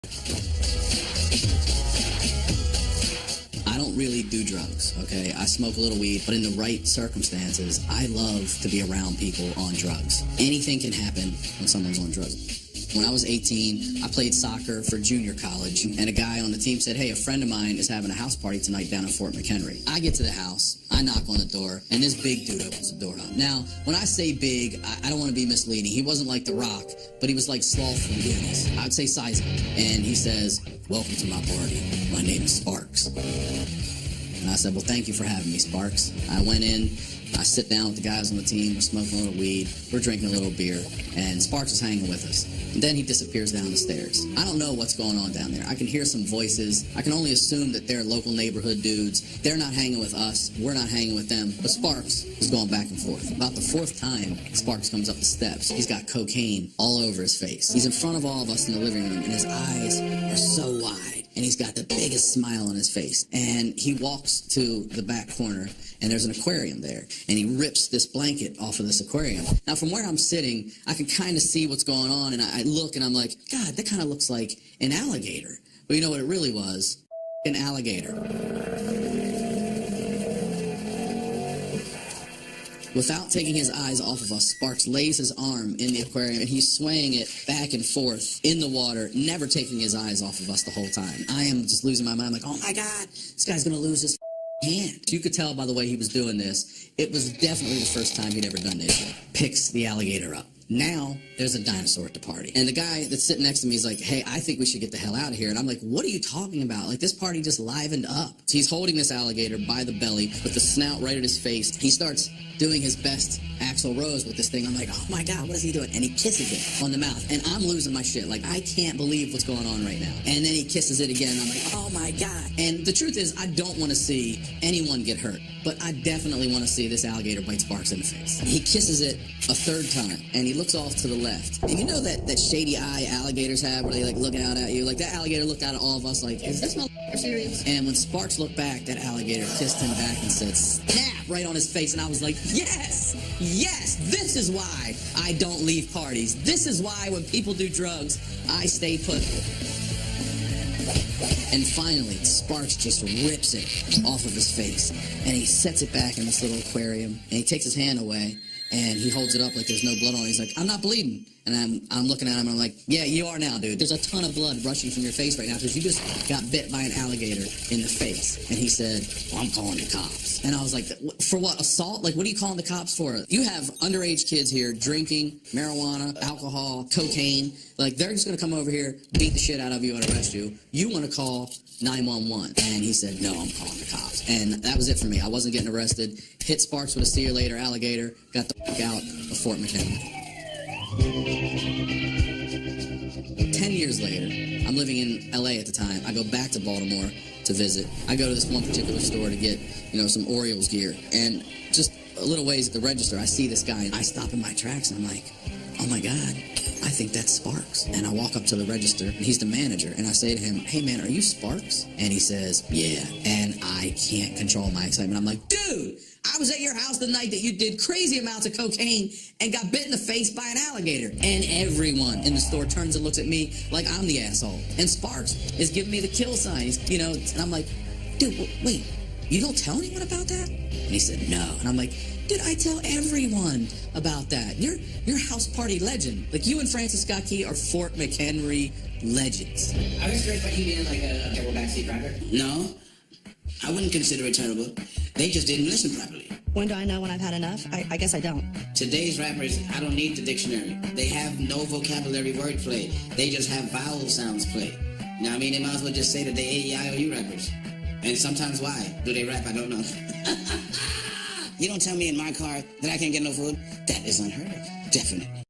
I don't really do drugs, okay? I smoke a little weed, but in the right circumstances, I love to be around people on drugs. Anything can happen when someone's on drugs. When I was 18, I played soccer for junior college, and a guy on the team said, hey, a friend of mine is having a house party tonight down in Fort McHenry. I get to the house, I knock on the door, and this big dude opens the door up. Now, when I say big, I don't want to be misleading. He wasn't like The Rock, but he was like Sloth from Goonies. I'd say sizable. And he says, welcome to my party. My name is Sparks. And I said, well, thank you for having me, Sparks. I went in, I sit down with the guys on the team, we're smoking a little weed, we're drinking a little beer, and Sparks is hanging with us. And then he disappears down the stairs. I don't know what's going on down there. I can hear some voices. I can only assume that they're local neighborhood dudes. They're not hanging with us. We're not hanging with them. But Sparks is going back and forth. About the fourth time, Sparks comes up the steps. He's got cocaine all over his face. He's in front of all of us in the living room, and his eyes are so wide. And he's got the biggest smile on his face. And he walks to the back corner, and there's an aquarium there. And he rips this blanket off of this aquarium. Now, from where I'm sitting, I can kind of see what's going on, and I look, and I'm like, God, that kind of looks like an alligator. But you know what it really was? An alligator. Without taking his eyes off of us, Sparks lays his arm in the aquarium, and he's swaying it back and forth in the water, never taking his eyes off of us the whole time. I am just losing my mind. I'm like, oh my God, this guy's going to lose his hand. You could tell by the way he was doing this, it was definitely the first time he'd ever done this. Picks the alligator up. Now, there's a dinosaur at the party. And the guy that's sitting next to me is like, hey, I think we should get the hell out of here. And I'm like, what are you talking about? Like, this party just livened up. So he's holding this alligator by the belly with the snout right at his face. He starts doing his best Axl Rose with this thing. I'm like, oh my God, what is he doing? And he kisses it on the mouth. And I'm losing my shit. Like, I can't believe what's going on right now. And then he kisses it again. And I'm like, oh my God. And the truth is, I don't want to see anyone get hurt. But I definitely want to see this alligator bite Sparks in the face. He kisses it a third time, and he looks off to the left. And you know that shady eye alligators have where they like looking out at you? Like that alligator looked out at all of us like, is this motherfucker serious? And when Sparks looked back, that alligator kissed him back and said, snap, right on his face. And I was like, yes, yes, this is why I don't leave parties. This is why when people do drugs, I stay put. And finally, Sparks just rips it off of his face, and he sets it back in this little aquarium, and he takes his hand away, and he holds it up like there's no blood on it. He's like, I'm not bleeding. And I'm looking at him, and I'm like, yeah, you are now, dude. There's a ton of blood rushing from your face right now because you just got bit by an alligator in the face. And he said, well, I'm calling the cops. And I was like, for what, assault? Like, what are you calling the cops for? You have underage kids here drinking marijuana, alcohol, cocaine. Like, they're just going to come over here, beat the shit out of you, and arrest you. You want to call 911. And he said, no, I'm calling the cops. And that was it for me. I wasn't getting arrested. Hit Sparks with a see you later alligator. Got the fuck out of Fort McHenry. 10 years later, I'm living in LA at the time. I go back to Baltimore to visit. I go to this one particular store to get, some Orioles gear. And just a little ways at the register, I see this guy, and I stop in my tracks, and I'm like, oh my God, I think that's Sparks. And I walk up to the register, and he's the manager, and I say to him, hey man, are you Sparks? And he says, yeah. And I can't control my excitement. I'm like, dude, I was at your house the night that you did crazy amounts of cocaine and got bit in the face by an alligator. And everyone in the store turns and looks at me like I'm the asshole. And Sparks is giving me the kill sign. And I'm like, dude, wait, you don't tell anyone about that? And he said, no. And I'm like, dude, I tell everyone about that. You're house party legend. Like, you and Francis Scott Key are Fort McHenry legends. Are you straight about you being like a terrible backseat driver? No, I wouldn't consider it terrible. They just didn't listen properly. When do I know when I've had enough? I guess I don't. Today's rappers, I don't need the dictionary. They have no vocabulary wordplay. They just have vowel sounds play. Now, they might as well just say that they A-E-I-O-U rappers. And sometimes why? Do they rap? I don't know. You don't tell me in my car that I can't get no food? That is unheard of. Definitely.